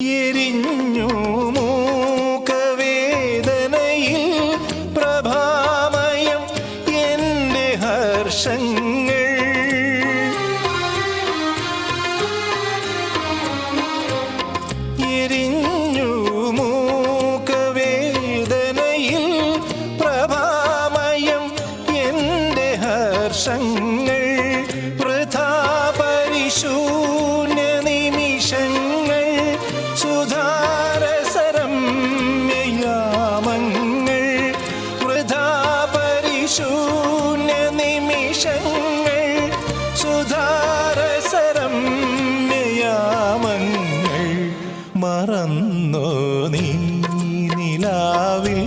എരിഞ്ഞു മൂക്കവേദനയിൽ പ്രഭാമയം എൻ്റെ ഹർഷങ്ങൾ. എരിഞ്ഞു മൂക്കവേദനയിൽ പ്രഭാമയം എൻ്റെ ഹർഷങ്ങൾ. വൃഥാ പരിശൂന്യ നിമിഷങ്ങൾ സുധാരസരമ്യയാമങ്ങൾ. വൃഥാ പരിശൂന്യ നിമിഷങ്ങൾ സുധാരസരമ്യയാമങ്ങൾ. മറന്നോ നീ നിലാവിൽ